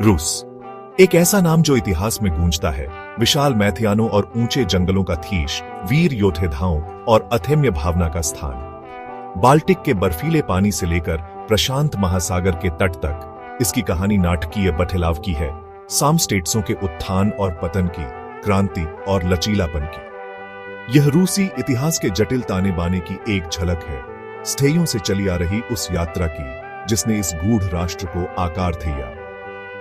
रूस एक ऐसा नाम जो इतिहास में गूंजता है। विशाल मैदानों और ऊंचे जंगलों का धीश, वीर योद्धाओं और अदम्य भावना का स्थान। बाल्टिक के बर्फीले पानी से लेकर प्रशांत महासागर के तट तक इसकी कहानी नाटकीय बठिलाव की है। साम स्टेट्सों के उत्थान और पतन की, क्रांति और लचीलापन की। यह रूसी इतिहास के जटिल ताने बाने की एक झलक है, सदियों से चली आ रही उस यात्रा की जिसने इस गूढ़ राष्ट्र को आकार दिया।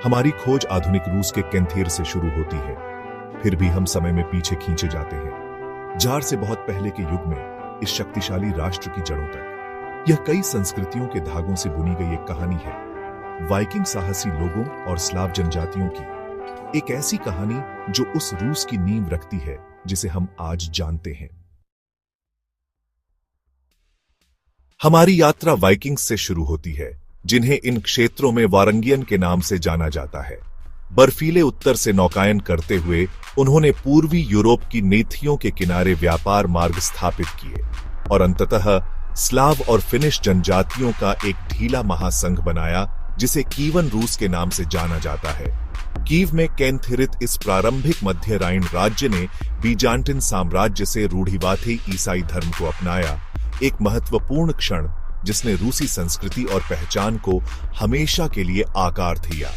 हमारी खोज आधुनिक रूस के कैंथेर से शुरू होती है, फिर भी हम समय में पीछे खींचे जाते हैं, जार से बहुत पहले के युग में इस शक्तिशाली राष्ट्र की जड़ों तक। यह कई संस्कृतियों के धागों से बुनी गई एक कहानी है, वाइकिंग साहसी लोगों और स्लाव जनजातियों की एक ऐसी कहानी जो उस रूस की नींव रखती है जिसे हम आज जानते हैं। हमारी यात्रा वाइकिंग्स से शुरू होती है, जिन्हें इन क्षेत्रों में वारंगियन के नाम से जाना जाता है। बर्फीले उत्तर से नौकायन करते हुए उन्होंने पूर्वी यूरोप की नीतियों के किनारे व्यापार मार्ग स्थापित किए और अंततः स्लाव और फिनिश जनजातियों का एक ढीला महासंघ बनाया जिसे कीवन रूस के नाम से जाना जाता है। कीव में कैंथेरित इस प्रारंभिक मध्य राइन राज्य ने बीजांटिन साम्राज्य से रूढ़िवादी ईसाई धर्म को अपनाया, एक महत्वपूर्ण क्षण जिसने रूसी संस्कृति और पहचान को हमेशा के लिए आकार दिया।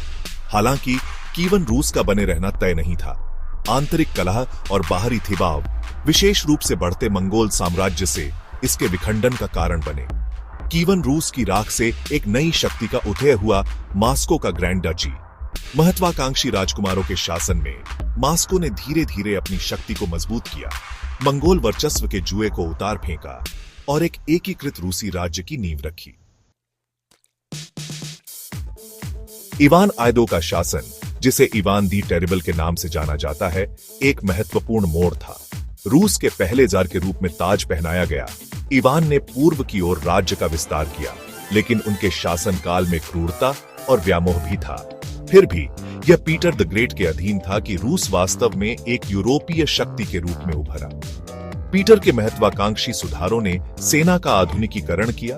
हालांकि कीवन रूस का बने रहना तय नहीं था। आंतरिक कलह और बाहरी दबाव, विशेष रूप से बढ़ते मंगोल साम्राज्य से इसके विखंडन का कारण बने। कीवन रूस की राख से एक नई शक्ति का उदय हुआ, मास्को का ग्रैंड डची। महत्वाकांक्षी राजकुमारों के शासन में मास्को ने धीरे धीरे अपनी शक्ति को मजबूत किया, मंगोल वर्चस्व के जुए को उतार फेंका और एक एकीकृत रूसी राज्य की नींव रखी। इवान आयदो का शासन, जिसे इवान दी टेरिबल के नाम से जाना जाता है, एक महत्वपूर्ण मोड़ था। रूस के पहले जार के रूप में ताज पहनाया गया इवान ने पूर्व की ओर राज्य का विस्तार किया, लेकिन उनके शासनकाल में क्रूरता और व्यामोह भी था। फिर भी यह पीटर द ग्रेट के अधीन था कि रूस वास्तव में एक यूरोपीय शक्ति के रूप में उभरा। पीटर के महत्वाकांक्षी सुधारों ने सेना का आधुनिकीकरण किया,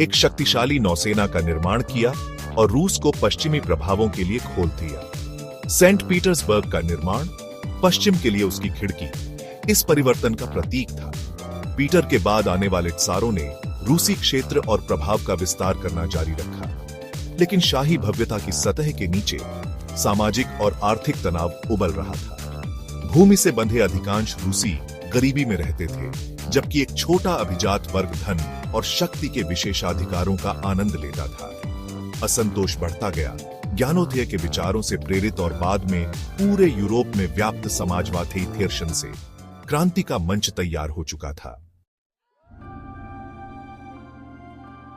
एक शक्तिशाली नौसेना का निर्माण किया और रूस को पश्चिमी प्रभावों के लिए खोल दिया। सेंट पीटर्सबर्ग का निर्माण, पश्चिम के लिए उसकी खिड़की, इस परिवर्तन का प्रतीक था। पीटर के बाद आने वाले त्सारों ने रूसी क्षेत्र और प्रभाव का विस्तार करना जारी रखा, लेकिन शाही भव्यता की सतह के नीचे सामाजिक और आर्थिक तनाव उबल रहा था। भूमि से बंधे अधिकांश रूसी गरीबी में रहते थे, जबकि एक छोटा अभिजात वर्ग धन और शक्ति के विशेषाधिकारों का आनंद लेता था। असंतोष बढ़ता गया, ज्ञानोदय के विचारों से प्रेरित और बाद में पूरे यूरोप में व्याप्त समाजवादी थेर्शन से क्रांति का मंच तैयार हो चुका था।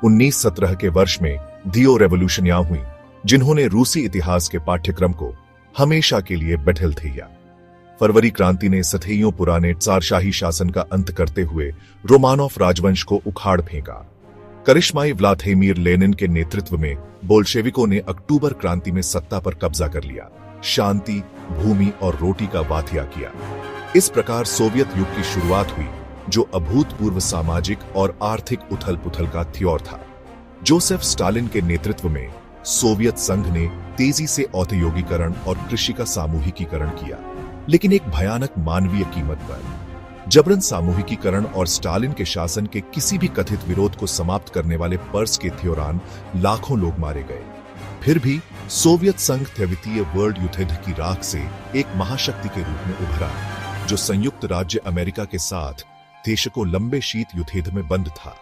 1917 के वर्ष में दियो रेवोल्यूशनियां हुई, जिन्होंने रूसी इतिहास के पाठ्यक्रम को हमेशा के लिए बदल दिया। फरवरी क्रांति ने सदियों पुराने त्सारशाही शासन का अंत करते हुए रोमानोव राजवंश को उखाड़ फेंका। करिश्माई व्लादिमीर लेनिन के नेतृत्व में बोल्शेविकों ने अक्टूबर क्रांति में सत्ता पर कब्जा कर लिया, शांति, भूमि और रोटी का वाथिया किया। इस प्रकार सोवियत युग की शुरुआत हुई, जो अभूतपूर्व सामाजिक और आर्थिक उथल पुथल का त्योर था। जोसेफ स्टालिन के नेतृत्व में सोवियत संघ ने तेजी से औद्योगिकरण और कृषि का सामूहिकीकरण किया, लेकिन एक भयानक मानवीय कीमत पर। जबरन सामूहिकीकरण और स्टालिन के शासन के किसी भी कथित विरोध को समाप्त करने वाले पर्स के दौरान लाखों लोग मारे गए। फिर भी सोवियत संघ द्वितीय वर्ल्ड युद्ध की राख से एक महाशक्ति के रूप में उभरा, जो संयुक्त राज्य अमेरिका के साथ देश को लंबे शीत युद्ध में बंद था।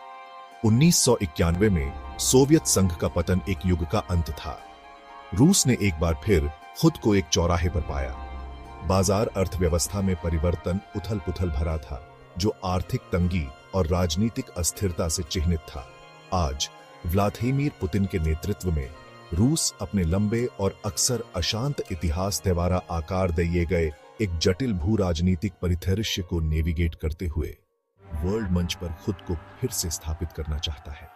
1991 में सोवियत संघ का पतन एक युग का अंत था। रूस ने एक बार फिर खुद को एक चौराहे पर पाया। बाजार अर्थव्यवस्था में परिवर्तन उथल पुथल भरा था, जो आर्थिक तंगी और राजनीतिक अस्थिरता से चिह्नित था। आज व्लादिमीर पुतिन के नेतृत्व में रूस अपने लंबे और अक्सर अशांत इतिहास द्वारा आकार दिए गए एक जटिल भू राजनीतिक परिदृश्य को नेविगेट करते हुए वर्ल्ड मंच पर खुद को फिर से स्थापित करना चाहता है।